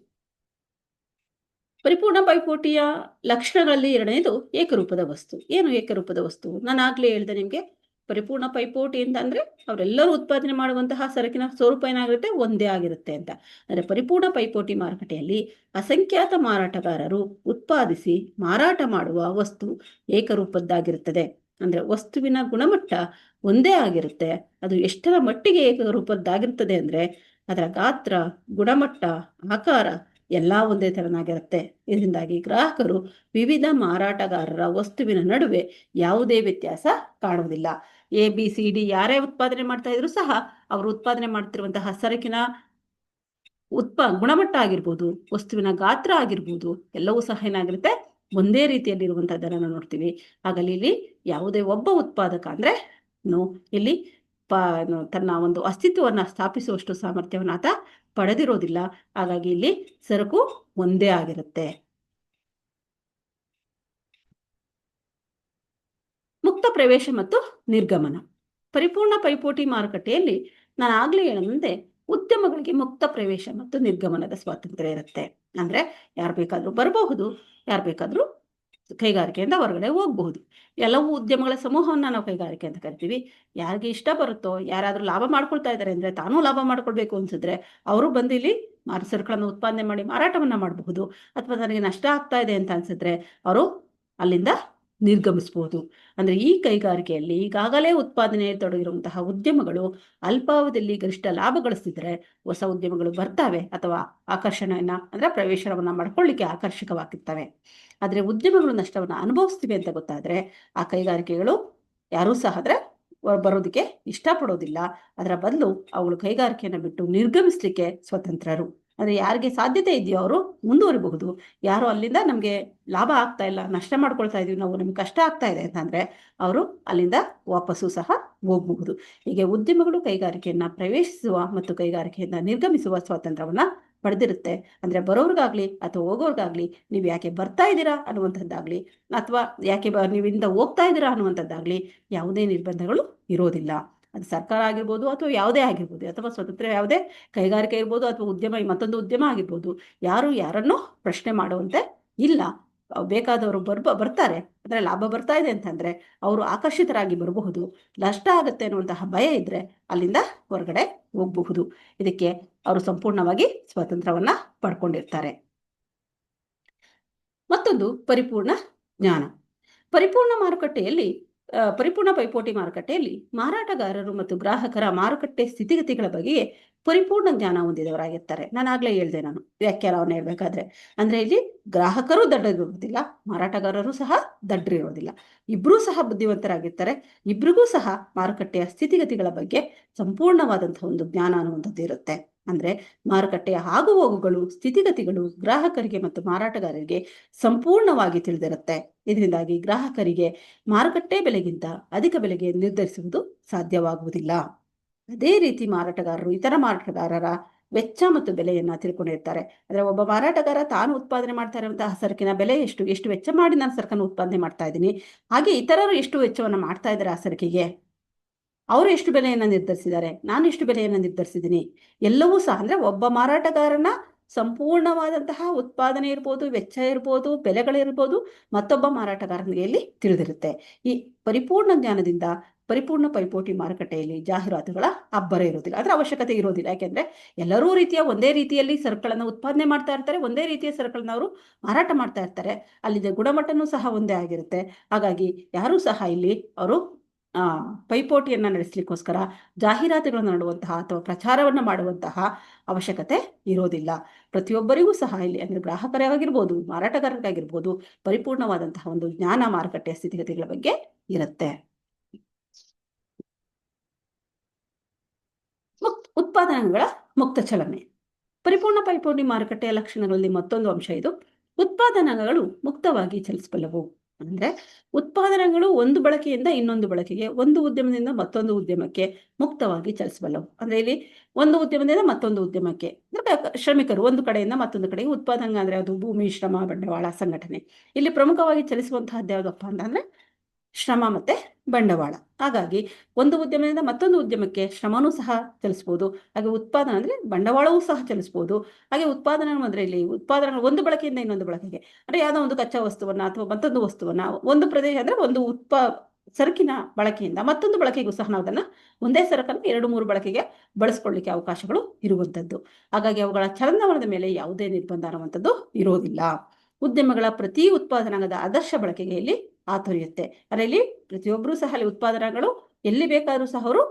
ಪರಿಪೂರ್ಣ ಪೈಪೋಟಿಯ ಲಕ್ಷಣಗಳಲ್ಲಿ ಎರಡನೇದು ಏಕರೂಪದ ವಸ್ತು. ಏನು ಏಕರೂಪದ ವಸ್ತು? ನಾನು ಆಗ್ಲೇ ಹೇಳಿದೆ ನಿಮ್ಗೆ, ಪರಿಪೂರ್ಣ ಪೈಪೋಟಿ ಅಂತಂದ್ರೆ ಅವರೆಲ್ಲರೂ ಉತ್ಪಾದನೆ ಮಾಡುವಂತಹ ಸರಕಿನ ಸ್ವರೂಪ ಏನಾಗಿರುತ್ತೆ, ಒಂದೇ ಆಗಿರುತ್ತೆ ಅಂತ. ಅಂದ್ರೆ ಪರಿಪೂರ್ಣ ಪೈಪೋಟಿ ಮಾರುಕಟ್ಟೆಯಲ್ಲಿ ಅಸಂಖ್ಯಾತ ಮಾರಾಟಗಾರರು ಉತ್ಪಾದಿಸಿ ಮಾರಾಟ ಮಾಡುವ ವಸ್ತು ಏಕರೂಪದ್ದಾಗಿರುತ್ತದೆ. ಅಂದ್ರೆ ವಸ್ತುವಿನ ಗುಣಮಟ್ಟ ಒಂದೇ ಆಗಿರುತ್ತೆ. ಅದು ಎಷ್ಟರ ಮಟ್ಟಿಗೆ ಏಕರೂಪದ್ದಾಗಿರುತ್ತದೆ ಅಂದ್ರೆ ಅದರ ಗಾತ್ರ, ಗುಣಮಟ್ಟ, ಆಕಾರ ಎಲ್ಲಾ ಒಂದೇ ತೆರನಾಗಿರುತ್ತೆ. ಇದರಿಂದಾಗಿ ಗ್ರಾಹಕರು ವಿವಿಧ ಮಾರಾಟಗಾರರ ವಸ್ತುವಿನ ನಡುವೆ ಯಾವುದೇ ವ್ಯತ್ಯಾಸ ಕಾಣುವುದಿಲ್ಲ. ABCD ಯಾರೇ ಉತ್ಪಾದನೆ ಮಾಡ್ತಾ ಇದ್ರು ಸಹ ಅವರು ಉತ್ಪಾದನೆ ಮಾಡ್ತಿರುವಂತಹ ಸರಕಿನ ಗುಣಮಟ್ಟ ಆಗಿರ್ಬೋದು, ವಸ್ತುವಿನ ಗಾತ್ರ ಆಗಿರ್ಬೋದು, ಎಲ್ಲವೂ ಸಹ ಏನಾಗಿರುತ್ತೆ, ಒಂದೇ ರೀತಿಯಲ್ಲಿ ಇರುವಂತಹದ್ದನ್ನು ನೋಡ್ತೀವಿ. ಹಾಗಾಗಿ ಇಲ್ಲಿ ಯಾವುದೇ ಒಬ್ಬ ಉತ್ಪಾದಕ ಅಂದ್ರೆ ಇಲ್ಲಿ ತನ್ನ ಒಂದು ಅಸ್ತಿತ್ವವನ್ನ ಸ್ಥಾಪಿಸುವಷ್ಟು ಸಾಮರ್ಥ್ಯವನ್ನು ಆತ ಪಡೆದಿರೋದಿಲ್ಲ. ಹಾಗಾಗಿ ಇಲ್ಲಿ ಸರಕು ಒಂದೇ ಆಗಿರುತ್ತೆ. ಮುಕ್ತ ಪ್ರವೇಶ ಮತ್ತು ನಿರ್ಗಮನ. ಪರಿಪೂರ್ಣ ಪೈಪೋಟಿ ಮಾರುಕಟ್ಟೆಯಲ್ಲಿ ನಾನು ಆಗ್ಲೇ ಹೇಳಿದಂತೆ ಉದ್ಯಮಗಳಿಗೆ ಮುಕ್ತ ಪ್ರವೇಶ ಮತ್ತು ನಿರ್ಗಮನದ ಸ್ವಾತಂತ್ರ್ಯ ಇರುತ್ತೆ. ಅಂದ್ರೆ ಯಾರು ಬೇಕಾದ್ರೂ ಬರಬಹುದು, ಯಾರು ಬೇಕಾದ್ರೂ ಕೈಗಾರಿಕೆಯಿಂದ ಹೊರಗಡೆ ಹೋಗಬಹುದು. ಎಲ್ಲವೂ ಉದ್ಯಮಗಳ ಸಮೂಹವನ್ನ ನಾವು ಕೈಗಾರಿಕೆ ಅಂತ ಕರಿತೀವಿ. ಯಾರಿಗೆ ಇಷ್ಟ ಬರುತ್ತೋ, ಯಾರಾದ್ರೂ ಲಾಭ ಮಾಡ್ಕೊಳ್ತಾ ಇದ್ದಾರೆ ಅಂದ್ರೆ ತಾನೂ ಲಾಭ ಮಾಡ್ಕೊಳ್ಬೇಕು ಅನ್ಸಿದ್ರೆ ಅವರು ಬಂದು ಇಲ್ಲಿ ಸರಕುಗಳನ್ನು ಉತ್ಪಾದನೆ ಮಾಡಿ ಮಾರಾಟವನ್ನ ಮಾಡಬಹುದು. ಅಥವಾ ನನಗೆ ನಷ್ಟ ಆಗ್ತಾ ಇದೆ ಅಂತ ಅನ್ಸಿದ್ರೆ ಅವರು ಅಲ್ಲಿಂದ ನಿರ್ಗಮಿಸಬಹುದು. ಅಂದರೆ ಈ ಕೈಗಾರಿಕೆಯಲ್ಲಿ ಈಗಾಗಲೇ ಉತ್ಪಾದನೆ ತೊಡಗಿರುವಂತಹ ಉದ್ಯಮಗಳು ಅಲ್ಪಾವಧಿಯಲ್ಲಿ ಗರಿಷ್ಠ ಲಾಭ ಗಳಿಸ್ತಿದ್ರೆ ಹೊಸ ಉದ್ಯಮಗಳು ಬರ್ತಾವೆ ಅಥವಾ ಆಕರ್ಷಣೆಯನ್ನ ಅಂದರೆ ಪ್ರವೇಶವನ್ನು ಮಾಡ್ಕೊಳ್ಳಿಕ್ಕೆ ಆಕರ್ಷಕವಾಗಿರ್ತವೆ. ಆದರೆ ಉದ್ಯಮಗಳು ನಷ್ಟವನ್ನು ಅನುಭವಿಸ್ತಿವೆ ಅಂತ ಗೊತ್ತಾದ್ರೆ ಆ ಕೈಗಾರಿಕೆಗಳು ಯಾರೂ ಸಹ ಅಂದರೆ ಬರೋದಕ್ಕೆ ಇಷ್ಟಪಡೋದಿಲ್ಲ. ಅದರ ಬದಲು ಅವಳು ಕೈಗಾರಿಕೆಯನ್ನು ಬಿಟ್ಟು ನಿರ್ಗಮಿಸಲಿಕ್ಕೆ ಸ್ವತಂತ್ರರು. ಅಂದರೆ ಯಾರಿಗೆ ಸಾಧ್ಯತೆ ಇದೆಯೋ ಅವರು ಮುಂದುವರಿಬಹುದು. ಯಾರು ಅಲ್ಲಿಂದ ನಮಗೆ ಲಾಭ ಆಗ್ತಾ ಇಲ್ಲ, ನಷ್ಟ ಮಾಡ್ಕೊಳ್ತಾ ಇದೀವಿ ನಾವು, ನಮಗೆ ಕಷ್ಟ ಆಗ್ತಾ ಇದೆ ಅಂತಂದರೆ ಅವರು ಅಲ್ಲಿಂದ ವಾಪಸ್ಸು ಸಹ ಹೋಗಬಹುದು. ಹೀಗೆ ಉದ್ಯಮಗಳು ಕೈಗಾರಿಕೆಯನ್ನು ಪ್ರವೇಶಿಸುವ ಮತ್ತು ಕೈಗಾರಿಕೆಯಿಂದ ನಿರ್ಗಮಿಸುವ ಸ್ವಾತಂತ್ರ್ಯವನ್ನು ಪಡೆದಿರುತ್ತೆ. ಅಂದರೆ ಬರೋರ್ಗಾಗ್ಲಿ ಅಥವಾ ಹೋಗೋರ್ಗಾಗ್ಲಿ ನೀವು ಯಾಕೆ ಬರ್ತಾ ಇದ್ದೀರಾ ಅನ್ನುವಂಥದ್ದಾಗ್ಲಿ ಅಥವಾ ಯಾಕೆ ನೀವಿಂದ ಹೋಗ್ತಾ ಇದ್ದೀರಾ ಅನ್ನುವಂಥದ್ದಾಗ್ಲಿ ಯಾವುದೇ ನಿರ್ಬಂಧಗಳು ಇರೋದಿಲ್ಲ. ಅದು ಸರ್ಕಾರ ಆಗಿರ್ಬೋದು ಅಥವಾ ಯಾವುದೇ ಆಗಿರ್ಬೋದು ಅಥವಾ ಸ್ವತಂತ್ರ ಯಾವುದೇ ಕೈಗಾರಿಕೆ ಇರ್ಬೋದು ಅಥವಾ ಉದ್ಯಮ ಮತ್ತೊಂದು ಉದ್ಯಮ ಆಗಿರ್ಬೋದು, ಯಾರು ಯಾರನ್ನೂ ಪ್ರಶ್ನೆ ಮಾಡುವಂತೆ ಇಲ್ಲ. ಬೇಕಾದವರು ಬರ್ತಾರೆ. ಅಂದರೆ ಲಾಭ ಬರ್ತಾ ಇದೆ ಅಂತಂದರೆ ಅವರು ಆಕರ್ಷಿತರಾಗಿ ಬರಬಹುದು. ನಷ್ಟ ಆಗುತ್ತೆ ಅನ್ನುವಂತಹ ಭಯ ಇದ್ದರೆ ಅಲ್ಲಿಂದ ಹೊರಗಡೆ ಹೋಗಬಹುದು. ಇದಕ್ಕೆ ಅವರು ಸಂಪೂರ್ಣವಾಗಿ ಸ್ವಾತಂತ್ರ್ಯವನ್ನ ಪಡ್ಕೊಂಡಿರ್ತಾರೆ. ಮತ್ತೊಂದು ಪರಿಪೂರ್ಣ ಜ್ಞಾನ. ಪರಿಪೂರ್ಣ ಮಾರುಕಟ್ಟೆಯಲ್ಲಿ ಪರಿಪೂರ್ಣ ಪೈಪೋಟಿ ಮಾರುಕಟ್ಟೆಯಲ್ಲಿ ಮಾರಾಟಗಾರರು ಮತ್ತು ಗ್ರಾಹಕರ ಮಾರುಕಟ್ಟೆ ಸ್ಥಿತಿಗತಿಗಳ ಬಗ್ಗೆ ಪರಿಪೂರ್ಣ ಜ್ಞಾನ ಹೊಂದಿದವರಾಗಿರ್ತಾರೆ. ನಾನು ಆಗ್ಲೇ ಹೇಳಿದೆ ವ್ಯಾಖ್ಯಾನವನ್ನು ಹೇಳ್ಬೇಕಾದ್ರೆ. ಅಂದ್ರೆ ಇಲ್ಲಿ ಗ್ರಾಹಕರು ದಡ್ಡರಿರೋದಿಲ್ಲ, ಮಾರಾಟಗಾರರು ಸಹ ದಡ್ಡರಿರೋದಿಲ್ಲ. ಇಬ್ರೂ ಸಹ ಬುದ್ಧಿವಂತರಾಗಿರ್ತಾರೆ. ಇಬ್ರಿಗೂ ಸಹ ಮಾರುಕಟ್ಟೆಯ ಸ್ಥಿತಿಗತಿಗಳ ಬಗ್ಗೆ ಸಂಪೂರ್ಣವಾದಂತಹ ಒಂದು ಜ್ಞಾನ ಅನ್ನುವಂಥದ್ದು ಇರುತ್ತೆ. ಅಂದ್ರೆ ಮಾರುಕಟ್ಟೆಯ ಆಗುಹೋಗುಗಳು, ಸ್ಥಿತಿಗತಿಗಳು ಗ್ರಾಹಕರಿಗೆ ಮತ್ತು ಮಾರಾಟಗಾರರಿಗೆ ಸಂಪೂರ್ಣವಾಗಿ ತಿಳಿದಿರುತ್ತೆ. ಇದರಿಂದಾಗಿ ಗ್ರಾಹಕರಿಗೆ ಮಾರುಕಟ್ಟೆ ಬೆಲೆಗಿಂತ ಅಧಿಕ ಬೆಲೆಗೆ ನಿರ್ಧರಿಸುವುದು ಸಾಧ್ಯವಾಗುವುದಿಲ್ಲ. ಅದೇ ರೀತಿ ಮಾರಾಟಗಾರರು ಇತರ ಮಾರಾಟಗಾರರ ವೆಚ್ಚ ಮತ್ತು ಬೆಲೆಯನ್ನ ತಿಳ್ಕೊಂಡಿರ್ತಾರೆ. ಅಂದ್ರೆ ಒಬ್ಬ ಮಾರಾಟಗಾರ ತಾನು ಉತ್ಪಾದನೆ ಮಾಡ್ತಾ ಇರುವಂತಹ ಸರಕಿನ ಬೆಲೆ ಎಷ್ಟು ವೆಚ್ಚ ಮಾಡಿ ನಾನು ಸರಕನ್ನು ಉತ್ಪಾದನೆ ಮಾಡ್ತಾ ಇದ್ದೀನಿ, ಹಾಗೆ ಇತರರು ಎಷ್ಟು ವೆಚ್ಚವನ್ನು ಮಾಡ್ತಾ ಇದ್ದಾರೆ ಆ ಸರಕಿಗೆ, ಅವರು ಎಷ್ಟು ಬೆಲೆಯನ್ನು ನಿರ್ಧರಿಸಿದ್ದಾರೆ, ನಾನು ಎಷ್ಟು ಬೆಲೆಯನ್ನು ನಿರ್ಧರಿಸಿದ್ದೀನಿ, ಎಲ್ಲವೂ ಸಹ ಅಂದರೆ ಒಬ್ಬ ಮಾರಾಟಗಾರನ ಸಂಪೂರ್ಣವಾದಂತಹ ಉತ್ಪಾದನೆ ಇರ್ಬೋದು, ವೆಚ್ಚ ಇರ್ಬೋದು, ಬೆಲೆಗಳಿರ್ಬೋದು ಮತ್ತೊಬ್ಬ ಮಾರಾಟಗಾರನಿಗೆ ಇಲ್ಲಿ ತಿಳಿದಿರುತ್ತೆ. ಈ ಪರಿಪೂರ್ಣ ಜ್ಞಾನದಿಂದ ಪರಿಪೂರ್ಣ ಪೈಪೋಟಿ ಮಾರುಕಟ್ಟೆಯಲ್ಲಿ ಜಾಹೀರಾತುಗಳ ಅಬ್ಬರ ಇರೋದಿಲ್ಲ, ಅದರ ಅವಶ್ಯಕತೆ ಇರೋದಿಲ್ಲ. ಯಾಕೆಂದ್ರೆ ಎಲ್ಲರೂ ಒಂದೇ ರೀತಿಯಲ್ಲಿ ಸರಕುಗಳನ್ನು ಉತ್ಪಾದನೆ ಮಾಡ್ತಾ ಇರ್ತಾರೆ, ಒಂದೇ ರೀತಿಯ ಸರಕುಗಳನ್ನು ಅವರು ಮಾರಾಟ ಮಾಡ್ತಾ ಇರ್ತಾರೆ. ಅಲ್ಲಿದೆ ಗುಣಮಟ್ಟನೂ ಸಹ ಒಂದೇ ಆಗಿರುತ್ತೆ. ಹಾಗಾಗಿ ಯಾರೂ ಸಹ ಇಲ್ಲಿ ಅವರು ಪೈಪೋಟಿಯನ್ನು ನಡೆಸಲಿಕ್ಕೋಸ್ಕರ ಜಾಹೀರಾತುಗಳನ್ನು ಮಾಡುವಂತಹ ಅಥವಾ ಪ್ರಚಾರವನ್ನು ಮಾಡುವಂತಹ ಅವಶ್ಯಕತೆ ಇರೋದಿಲ್ಲ. ಪ್ರತಿಯೊಬ್ಬರಿಗೂ ಸಹ ಇಲ್ಲಿ ಅಂದರೆ ಗ್ರಾಹಕರಾಗಿರ್ಬೋದು, ಮಾರಾಟಗಾರರಿಗಾಗಿರ್ಬೋದು ಪರಿಪೂರ್ಣವಾದಂತಹ ಒಂದು ಜ್ಞಾನ ಮಾರುಕಟ್ಟೆಯ ಸ್ಥಿತಿಗತಿಗಳ ಬಗ್ಗೆ ಇರುತ್ತೆ. ಉತ್ಪಾದನೆಗಳ ಮುಕ್ತ ಚಲನೆ. ಪರಿಪೂರ್ಣ ಪೈಪೋಟಿ ಮಾರುಕಟ್ಟೆಯ ಲಕ್ಷಣಗಳಲ್ಲಿ ಮತ್ತೊಂದು ಅಂಶ ಇದು. ಉತ್ಪಾದನೆಗಳು ಮುಕ್ತವಾಗಿ ಚಲಿಸಬಲ್ಲವು. ಅಂದ್ರೆ ಉತ್ಪಾದನೆಗಳು ಒಂದು ಬಳಕೆಯಿಂದ ಇನ್ನೊಂದು ಬಳಕೆಗೆ, ಒಂದು ಉದ್ಯಮದಿಂದ ಮತ್ತೊಂದು ಉದ್ಯಮಕ್ಕೆ ಮುಕ್ತವಾಗಿ ಚಲಿಸಬಲ್ಲವು. ಅಂದ್ರೆ ಇಲ್ಲಿ ಒಂದು ಉದ್ಯಮದಿಂದ ಮತ್ತೊಂದು ಉದ್ಯಮಕ್ಕೆ ಶ್ರಮಿಕರು ಒಂದು ಕಡೆಯಿಂದ ಮತ್ತೊಂದು ಕಡೆಗೆ ಉತ್ಪಾದನೆ ಅಂದ್ರೆ ಅದು ಭೂಮಿ, ಶ್ರಮ, ಬಂಡವಾಳ, ಸಂಘಟನೆ. ಇಲ್ಲಿ ಪ್ರಮುಖವಾಗಿ ಚಲಿಸುವಂತಹದ್ದು ಯಾವುದಪ್ಪ ಅಂತಂದ್ರೆ ಶ್ರಮ ಮತ್ತೆ ಬಂಡವಾಳ. ಹಾಗಾಗಿ ಒಂದು ಉದ್ಯಮದಿಂದ ಮತ್ತೊಂದು ಉದ್ಯಮಕ್ಕೆ ಶ್ರಮನೂ ಸಹ ಚಲಿಸ್ಬೋದು, ಹಾಗೆ ಉತ್ಪಾದನೆ ಅಂದ್ರೆ ಬಂಡವಾಳವೂ ಸಹ ಚಲಿಸ್ಬೋದು. ಹಾಗೆ ಉತ್ಪಾದನೆ ಅಂದ್ರೆ ಇಲ್ಲಿ ಉತ್ಪಾದನೆ ಒಂದು ಬಳಕೆಯಿಂದ ಇನ್ನೊಂದು ಬಳಕೆಗೆ, ಅಂದ್ರೆ ಯಾವುದೋ ಒಂದು ಕಚ್ಚಾ ವಸ್ತುವನ್ನ ಅಥವಾ ಮತ್ತೊಂದು ವಸ್ತುವನ್ನ ಒಂದು ಪ್ರದೇಶ ಅಂದ್ರೆ ಒಂದು ಸರಕಿನ ಬಳಕೆಯಿಂದ ಮತ್ತೊಂದು ಬಳಕೆಗೂ ಸಹ ನಾವು ಅದನ್ನ ಒಂದೇ ಸರಕನ್ನು 2-3 ಬಳಕೆಗೆ ಬಳಸ್ಕೊಳ್ಳಿಕ್ಕೆ ಅವಕಾಶಗಳು ಇರುವಂಥದ್ದು. ಹಾಗಾಗಿ ಅವುಗಳ ಚಲನವಲನದ ಮೇಲೆ ಯಾವುದೇ ನಿರ್ಬಂಧ ಅನ್ನುವಂಥದ್ದು ಇರೋದಿಲ್ಲ. ಉದ್ಯಮಗಳ ಪ್ರತಿ ಉತ್ಪಾದನಾಂಗದ ಆದರ್ಶ ಬಳಕೆಗೆ ಇಲ್ಲಿ ಆತೊರೆಯುತ್ತೆ. ಅಂದ್ರೆ ಇಲ್ಲಿ ಪ್ರತಿಯೊಬ್ಬರೂ ಸಹ ಅಲ್ಲಿ ಉತ್ಪಾದನೆಗಳು ಎಲ್ಲಿ ಬೇಕಾದ್ರೂ ಸಹ ಅವರು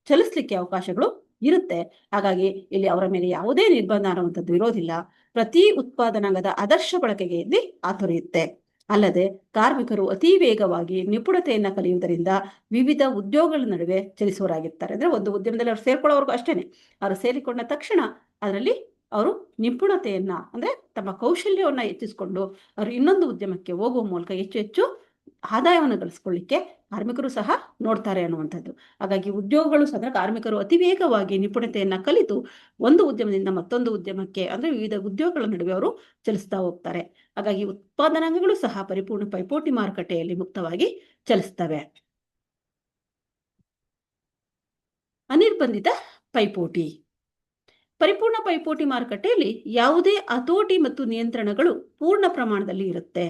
ಚಲಿಸ್ಲಿಕ್ಕೆ ಅವಕಾಶಗಳು ಇರುತ್ತೆ. ಹಾಗಾಗಿ ಇಲ್ಲಿ ಅವರ ಮೇಲೆ ಯಾವುದೇ ನಿರ್ಬಂಧ ಅನ್ನುವಂಥದ್ದು ಇರೋದಿಲ್ಲ. ಪ್ರತಿ ಉತ್ಪಾದನಾಂಗದ ಆದರ್ಶ ಬಳಕೆಗೆ ಇಲ್ಲಿ ಆತೊರೆಯುತ್ತೆ. ಅಲ್ಲದೆ ಕಾರ್ಮಿಕರು ಅತಿ ವೇಗವಾಗಿ ನಿಪುಣತೆಯನ್ನ ಕಲಿಯುವುದರಿಂದ ವಿವಿಧ ಉದ್ಯೋಗಗಳ ನಡುವೆ ಚಲಿಸುವರಾಗಿರ್ತಾರೆ. ಅಂದ್ರೆ ಒಂದು ಉದ್ಯಮದಲ್ಲಿ ಅವ್ರು ಸೇರ್ಕೊಳ್ಳೋವರೆಗೂ ಅಷ್ಟೇನೆ, ಅವರು ಸೇರಿಕೊಂಡ ತಕ್ಷಣ ಅದರಲ್ಲಿ ಅವರು ನಿಪುಣತೆಯನ್ನ ಅಂದ್ರೆ ತಮ್ಮ ಕೌಶಲ್ಯವನ್ನ ಹೆಚ್ಚಿಸಿಕೊಂಡು ಅವರು ಇನ್ನೊಂದು ಉದ್ಯಮಕ್ಕೆ ಹೋಗುವ ಮೂಲಕ ಹೆಚ್ಚು ಹೆಚ್ಚು ಆದಾಯವನ್ನು ಗಳಿಸ್ಕೊಳ್ಳಿಕ್ಕೆ ಕಾರ್ಮಿಕರು ಸಹ ನೋಡ್ತಾರೆ ಅನ್ನುವಂಥದ್ದು. ಹಾಗಾಗಿ ಉದ್ಯೋಗಗಳು ಸಹ ಕಾರ್ಮಿಕರು ಅತಿ ವೇಗವಾಗಿ ನಿಪುಣತೆಯನ್ನ ಕಲಿತು ಒಂದು ಉದ್ಯಮದಿಂದ ಮತ್ತೊಂದು ಉದ್ಯಮಕ್ಕೆ ಅಂದ್ರೆ ವಿವಿಧ ಉದ್ಯೋಗಗಳ ನಡುವೆ ಅವರು ಚಲಿಸ್ತಾ ಹೋಗ್ತಾರೆ. ಹಾಗಾಗಿ ಉತ್ಪಾದನಾಂಗಗಳು ಸಹ ಪರಿಪೂರ್ಣ ಪೈಪೋಟಿ ಮಾರುಕಟ್ಟೆಯಲ್ಲಿ ಮುಕ್ತವಾಗಿ ಚಲಿಸ್ತವೆ. ಅನಿರ್ಬಂಧಿತ ಪೈಪೋಟಿ. ಪರಿಪೂರ್ಣ ಪೈಪೋಟಿ ಮಾರುಕಟ್ಟೆಯಲ್ಲಿ ಯಾವುದೇ ಹತೋಟಿ ಮತ್ತು ನಿಯಂತ್ರಣಗಳು ಪೂರ್ಣ ಪ್ರಮಾಣದಲ್ಲಿ ಇರುತ್ತೆ.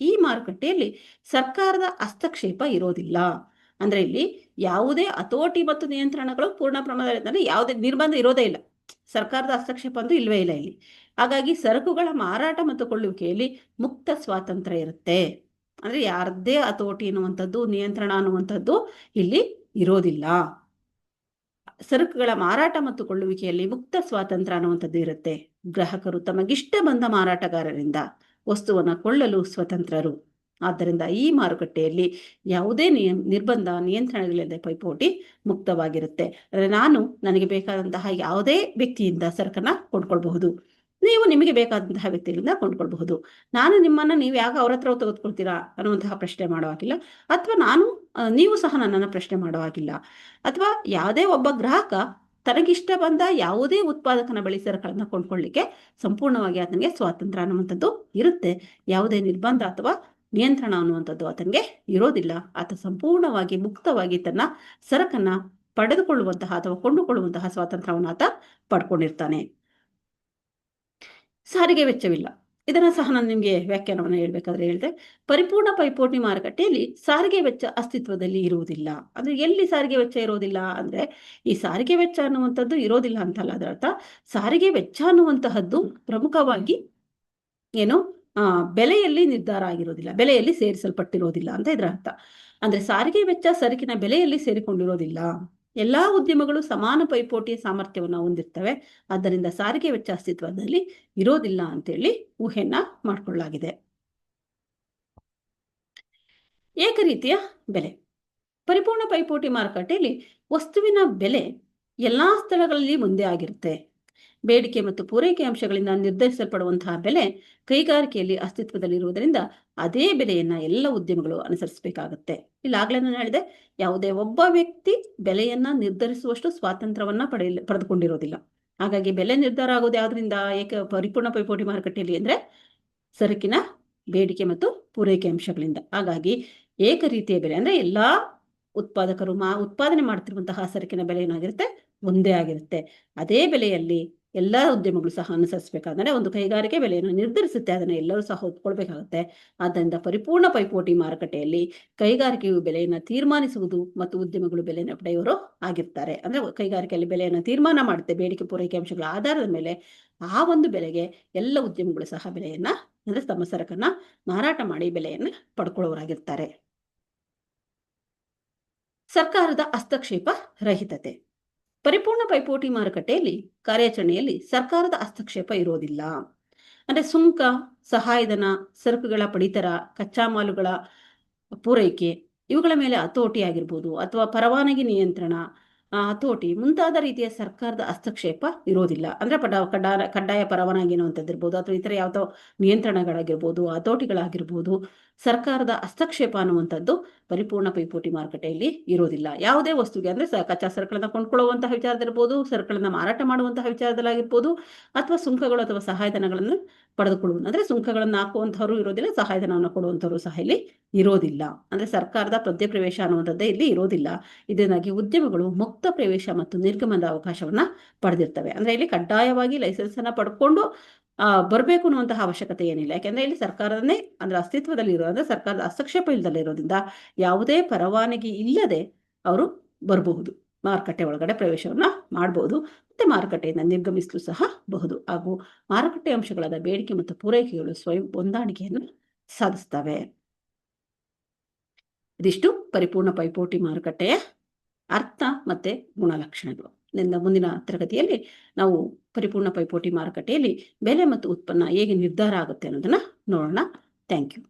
ಈ ಮಾರುಕಟ್ಟೆಯಲ್ಲಿ ಸರ್ಕಾರದ ಹಸ್ತಕ್ಷೇಪ ಇರೋದಿಲ್ಲ. ಅಂದ್ರೆ ಇಲ್ಲಿ ಯಾವುದೇ ಹತೋಟಿ ಮತ್ತು ನಿಯಂತ್ರಣಗಳು ಪೂರ್ಣ ಪ್ರಮಾಣದಲ್ಲಿ ಯಾವುದೇ ನಿರ್ಬಂಧ ಇರೋದೇ ಇಲ್ಲ. ಸರ್ಕಾರದ ಹಸ್ತಕ್ಷೇಪ ಅಂತೂ ಇಲ್ವೇ ಇಲ್ಲ ಇಲ್ಲಿ. ಹಾಗಾಗಿ ಸರಕುಗಳ ಮಾರಾಟ ಮತ್ತು ಕೊಳ್ಳುವಿಕೆಯಲ್ಲಿ ಮುಕ್ತ ಸ್ವಾತಂತ್ರ್ಯ ಇರುತ್ತೆ. ಅಂದ್ರೆ ಯಾರದ್ದೇ ಹತೋಟಿ ಅನ್ನುವಂಥದ್ದು, ನಿಯಂತ್ರಣ ಅನ್ನುವಂಥದ್ದು ಇಲ್ಲಿ ಇರೋದಿಲ್ಲ. ಸರಕುಗಳ ಮಾರಾಟ ಮತ್ತು ಕೊಳ್ಳುವಿಕೆಯಲ್ಲಿ ಮುಕ್ತ ಸ್ವಾತಂತ್ರ್ಯ ಅನ್ನುವಂಥದ್ದು ಇರುತ್ತೆ. ಗ್ರಾಹಕರು ತಮಗಿಷ್ಟ ಬಂದ ಮಾರಾಟಗಾರರಿಂದ ವಸ್ತುವನ್ನು ಕೊಳ್ಳಲು ಸ್ವತಂತ್ರರು. ಆದ್ದರಿಂದ ಈ ಮಾರುಕಟ್ಟೆಯಲ್ಲಿ ಯಾವುದೇ ನಿರ್ಬಂಧ, ನಿಯಂತ್ರಣಗಳಿಲ್ಲದೆ ಪೈಪೋಟಿ ಮುಕ್ತವಾಗಿರುತ್ತೆ. ಅಂದರೆ ನಾನು ನನಗೆ ಬೇಕಾದಂತಹ ಯಾವುದೇ ವ್ಯಕ್ತಿಯಿಂದ ಸರಕನ್ನ ಕೊಂಡ್ಕೊಳ್ಬಹುದು, ನೀವು ನಿಮಗೆ ಬೇಕಾದಂತಹ ವ್ಯಕ್ತಿಗಳಿಂದ ಕೊಂಡ್ಕೊಳ್ಬಹುದು. ನಾನು ನಿಮ್ಮನ್ನ ನೀವು ಯಾಕೆ ಅವ್ರ ಹತ್ರ ತೆಗೆದುಕೊಳ್ತೀರಾ ಅನ್ನುವಂತಹ ಪ್ರಶ್ನೆ ಮಾಡುವಾಗಿಲ್ಲ, ಅಥವಾ ನೀವು ಸಹ ನನ್ನನ್ನು ಪ್ರಶ್ನೆ ಮಾಡುವಾಗಿಲ್ಲ. ಅಥವಾ ಯಾವುದೇ ಒಬ್ಬ ಗ್ರಾಹಕ ತನಗಿಷ್ಟ ಬಂದ ಯಾವುದೇ ಉತ್ಪಾದಕನ ಬಳಿ ಸರಕುಗಳನ್ನು ಕೊಂಡ್ಕೊಳ್ಳಿಕ್ಕೆ ಸಂಪೂರ್ಣವಾಗಿ ಆತನಿಗೆ ಸ್ವಾತಂತ್ರ್ಯ ಅನ್ನುವಂಥದ್ದು ಇರುತ್ತೆ. ಯಾವುದೇ ನಿರ್ಬಂಧ ಅಥವಾ ನಿಯಂತ್ರಣ ಅನ್ನುವಂಥದ್ದು ಆತನಿಗೆ ಇರೋದಿಲ್ಲ. ಆತ ಸಂಪೂರ್ಣವಾಗಿ ಮುಕ್ತವಾಗಿ ತನ್ನ ಸರಕನ್ನ ಪಡೆದುಕೊಳ್ಳುವಂತಹ ಅಥವಾ ಕೊಂಡುಕೊಳ್ಳುವಂತಹ ಸ್ವಾತಂತ್ರ್ಯವನ್ನು ಆತ ಪಡ್ಕೊಂಡಿರ್ತಾನೆ. ಸಾರಿಗೆ ವೆಚ್ಚವಿಲ್ಲ. ಇದನ್ನ ಸಹ ನಾನು ನಿಮಗೆ ವ್ಯಾಖ್ಯಾನವನ್ನು ಹೇಳ್ಬೇಕಾದ್ರೆ ಹೇಳಿದೆ, ಪರಿಪೂರ್ಣ ಪೈಪೋಟಿ ಮಾರುಕಟ್ಟೆಯಲ್ಲಿ ಸಾರಿಗೆ ವೆಚ್ಚ ಅಸ್ತಿತ್ವದಲ್ಲಿ ಇರುವುದಿಲ್ಲ. ಅಂದ್ರೆ ಎಲ್ಲಿ ಸಾರಿಗೆ ವೆಚ್ಚ ಇರೋದಿಲ್ಲ ಅಂದ್ರೆ, ಈ ಸಾರಿಗೆ ವೆಚ್ಚ ಅನ್ನುವಂಥದ್ದು ಇರೋದಿಲ್ಲ ಅಂತಲ್ಲ, ಅದರ ಅರ್ಥ ಸಾರಿಗೆ ವೆಚ್ಚ ಅನ್ನುವಂತಹದ್ದು ಪ್ರಮುಖವಾಗಿ ಏನು ಬೆಲೆಯಲ್ಲಿ ನಿರ್ಧಾರ ಆಗಿರೋದಿಲ್ಲ, ಬೆಲೆಯಲ್ಲಿ ಸೇರಿಸಲ್ಪಟ್ಟಿರೋದಿಲ್ಲ ಅಂತ ಇದರ ಅರ್ಥ. ಅಂದ್ರೆ ಸಾರಿಗೆ ವೆಚ್ಚ ಸರಕಿನ ಬೆಲೆಯಲ್ಲಿ ಸೇರಿಕೊಂಡಿರೋದಿಲ್ಲ. ಎಲ್ಲಾ ಉದ್ಯಮಗಳು ಸಮಾನ ಪೈಪೋಟಿಯ ಸಾಮರ್ಥ್ಯವನ್ನು ಹೊಂದಿರ್ತವೆ. ಆದ್ದರಿಂದ ಸಾರಿಗೆ ವೆಚ್ಚ ಅಸ್ತಿತ್ವದಲ್ಲಿ ಇರೋದಿಲ್ಲ ಅಂತೇಳಿ ಊಹೆಯನ್ನ ಮಾಡಿಕೊಳ್ಳಲಾಗಿದೆ. ಏಕರೀತಿಯ ಬೆಲೆ. ಪರಿಪೂರ್ಣ ಪೈಪೋಟಿ ಮಾರುಕಟ್ಟೆಯಲ್ಲಿ ವಸ್ತುವಿನ ಬೆಲೆ ಎಲ್ಲಾ ಸ್ಥಳಗಳಲ್ಲಿ ಒಂದೇ ಆಗಿರುತ್ತೆ. ಬೇಡಿಕೆ ಮತ್ತು ಪೂರೈಕೆ ಅಂಶಗಳಿಂದ ನಿರ್ಧರಿಸಲ್ಪಡುವಂತಹ ಬೆಲೆ ಕೈಗಾರಿಕೆಯಲ್ಲಿ ಅಸ್ತಿತ್ವದಲ್ಲಿರುವುದರಿಂದ ಅದೇ ಬೆಲೆಯನ್ನ ಎಲ್ಲ ಉದ್ಯಮಗಳು ಅನುಸರಿಸಬೇಕಾಗುತ್ತೆ. ಇಲ್ಲಾಗಲೇ ನಾನು ಹೇಳಿದೆ, ಯಾವುದೇ ಒಬ್ಬ ವ್ಯಕ್ತಿ ಬೆಲೆಯನ್ನ ನಿರ್ಧರಿಸುವಷ್ಟು ಸ್ವಾತಂತ್ರ್ಯವನ್ನ ಪಡೆದುಕೊಂಡಿರೋದಿಲ್ಲ. ಹಾಗಾಗಿ ಬೆಲೆ ನಿರ್ಧಾರ ಆಗೋದು ಯಾವ್ದ್ರಿಂದ? ಪರಿಪೂರ್ಣ ಪೈಪೋಟಿ ಮಾರುಕಟ್ಟೆಯಲ್ಲಿ ಅಂದ್ರೆ ಸರಕಿನ ಬೇಡಿಕೆ ಮತ್ತು ಪೂರೈಕೆ ಅಂಶಗಳಿಂದ. ಹಾಗಾಗಿ ಏಕರೀತಿಯ ಬೆಲೆ ಅಂದ್ರೆ ಎಲ್ಲಾ ಉತ್ಪಾದಕರು ಉತ್ಪಾದನೆ ಮಾಡ್ತಿರುವಂತಹ ಸರಕಿನ ಬೆಲೆ ಏನಾಗಿರುತ್ತೆ? ಒಂದೇ ಆಗಿರುತ್ತೆ. ಅದೇ ಬೆಲೆಯಲ್ಲಿ ಎಲ್ಲ ಉದ್ಯಮಗಳು ಸಹ ಅನುಸರಿಸಬೇಕಾದ್ರೆ ಒಂದು ಕೈಗಾರಿಕೆ ಬೆಲೆಯನ್ನು ನಿರ್ಧರಿಸುತ್ತೆ, ಅದನ್ನು ಎಲ್ಲರೂ ಸಹ ಒಪ್ಕೊಳ್ಬೇಕಾಗುತ್ತೆ. ಆದ್ದರಿಂದ ಪರಿಪೂರ್ಣ ಪೈಪೋಟಿ ಮಾರುಕಟ್ಟೆಯಲ್ಲಿ ಕೈಗಾರಿಕೆಯು ಬೆಲೆಯನ್ನು ತೀರ್ಮಾನಿಸುವುದು ಮತ್ತು ಉದ್ಯಮಗಳು ಬೆಲೆಯನ್ನು ಪಡೆಯುವರು ಆಗಿರ್ತಾರೆ. ಅಂದ್ರೆ ಕೈಗಾರಿಕೆಯಲ್ಲಿ ಬೆಲೆಯನ್ನು ತೀರ್ಮಾನ ಮಾಡುತ್ತೆ ಬೇಡಿಕೆ ಪೂರೈಕೆ ಅಂಶಗಳ ಆಧಾರದ ಮೇಲೆ. ಆ ಒಂದು ಬೆಲೆಗೆ ಎಲ್ಲ ಉದ್ಯಮಗಳು ಸಹ ಬೆಲೆಯನ್ನ ಅಂದ್ರೆ ತಮ್ಮ ಸರಕನ್ನ ಮಾರಾಟ ಮಾಡಿ ಬೆಲೆಯನ್ನು ಪಡ್ಕೊಳ್ಳೋರಾಗಿರ್ತಾರೆ. ಸರ್ಕಾರದ ಹಸ್ತಕ್ಷೇಪ ರಹಿತತೆ. ಪರಿಪೂರ್ಣ ಪೈಪೋಟಿ ಮಾರುಕಟ್ಟೆಯಲ್ಲಿ ಕಾರ್ಯಾಚರಣೆಯಲ್ಲಿ ಸರ್ಕಾರದ ಹಸ್ತಕ್ಷೇಪ ಇರೋದಿಲ್ಲ. ಅಂದ್ರೆ ಸುಂಕ, ಸಹಾಯಧನ, ಸರಕುಗಳ ಪಡಿತರ, ಕಚ್ಚಾ ಮಾಲುಗಳ ಪೂರೈಕೆ ಇವುಗಳ ಮೇಲೆ ಹತೋಟಿ ಆಗಿರ್ಬೋದು, ಅಥವಾ ಪರವಾನಗಿ ನಿಯಂತ್ರಣ, ಹತೋಟಿ ಮುಂತಾದ ರೀತಿಯ ಸರ್ಕಾರದ ಹಸ್ತಕ್ಷೇಪ ಇರೋದಿಲ್ಲ. ಅಂದ್ರೆ ಕಡ್ಡಾಯ ಪರವಾನಗಿ ಅನ್ನುವಂಥದ್ದಿರ್ಬೋದು, ಅಥವಾ ಇತರ ಯಾವುದೋ ನಿಯಂತ್ರಣಗಳಾಗಿರ್ಬೋದು, ಹತೋಟಿಗಳಾಗಿರ್ಬೋದು, ಸರ್ಕಾರದ ಹಸ್ತಕ್ಷೇಪ ಅನ್ನುವಂಥದ್ದು ಪರಿಪೂರ್ಣ ಪೈಪೋಟಿ ಮಾರುಕಟ್ಟೆಯಲ್ಲಿ ಇರೋದಿಲ್ಲ. ಯಾವುದೇ ವಸ್ತುಗೆ ಅಂದ್ರೆ ಕಚ್ಚಾ ಸರಕುಗಳನ್ನ ಕೊಂಡ್ಕೊಳ್ಳುವಂತಹ ವಿಚಾರದಿರ್ಬೋದು, ಸರಕುಗಳನ್ನ ಮಾರಾಟ ಮಾಡುವಂತಹ ವಿಚಾರದಲ್ಲಾಗಿರ್ಬೋದು, ಅಥವಾ ಸುಂಕಗಳು ಅಥವಾ ಸಹಾಯಧನಗಳನ್ನು ಪಡೆದುಕೊಳ್ಳುವುದು. ಅಂದ್ರೆ ಸುಂಕಗಳನ್ನು ಹಾಕುವಂಥವ್ರು ಇರೋದಿಲ್ಲ, ಸಹಾಯಧನವನ್ನು ಕೊಡುವಂಥವ್ರು ಸಹ ಇಲ್ಲಿ ಇರೋದಿಲ್ಲ. ಅಂದ್ರೆ ಸರ್ಕಾರದ ಪ್ರವೇಶ ಅನ್ನುವಂಥದ್ದೇ ಇಲ್ಲಿ ಇರೋದಿಲ್ಲ. ಇದರಿಂದಾಗಿ ಉದ್ಯಮಗಳು ಮುಕ್ತ ಪ್ರವೇಶ ಮತ್ತು ನಿರ್ಗಮನದ ಅವಕಾಶವನ್ನ ಪಡೆದಿರ್ತವೆ. ಅಂದ್ರೆ ಇಲ್ಲಿ ಕಡ್ಡಾಯವಾಗಿ ಲೈಸೆನ್ಸ್ ಅನ್ನ ಪಡ್ಕೊಂಡು ಬರಬೇಕು ಅನ್ನುವಂತಹ ಅವಶ್ಯಕತೆ ಏನಿಲ್ಲ. ಯಾಕೆಂದ್ರೆ ಇಲ್ಲಿ ಸರ್ಕಾರನೇ ಅಂದ್ರೆ ಅಸ್ತಿತ್ವದಲ್ಲಿ ಅಂದ್ರೆ ಸರ್ಕಾರದ ಹಸ್ತಕ್ಷೇಪ ಇಲ್ಲದಲ್ಲೇ ಇರೋದ್ರಿಂದ ಯಾವುದೇ ಪರವಾನಗಿ ಇಲ್ಲದೆ ಅವರು ಬರಬಹುದು, ಮಾರುಕಟ್ಟೆ ಒಳಗಡೆ ಪ್ರವೇಶವನ್ನ ಮಾಡಬಹುದು, ಮತ್ತೆ ಮಾರುಕಟ್ಟೆಯಿಂದ ನಿರ್ಗಮಿಸಲು ಸಹ ಬಹುದು. ಹಾಗೂ ಮಾರುಕಟ್ಟೆ ಅಂಶಗಳಾದ ಬೇಡಿಕೆ ಮತ್ತು ಪೂರೈಕೆಗಳು ಸ್ವಯಂ ಹೊಂದಾಣಿಕೆಯನ್ನು ಸಾಧಿಸ್ತವೆ. ಇದಿಷ್ಟು ಪರಿಪೂರ್ಣ ಪೈಪೋಟಿ ಮಾರುಕಟ್ಟೆಯ ಅರ್ಥ ಮತ್ತೆ ಗುಣಲಕ್ಷಣಗಳು. ಮುಂದಿನ ತರಗತಿಯಲ್ಲಿ ನಾವು ಪರಿಪೂರ್ಣ ಪೈಪೋಟಿ ಮಾರುಕಟ್ಟೆಯಲ್ಲಿ ಬೆಲೆ ಮತ್ತು ಉತ್ಪನ್ನ ಹೇಗೆ ನಿರ್ಧಾರ ಆಗುತ್ತೆ ಅನ್ನೋದನ್ನ ನೋಡೋಣ. Thank you.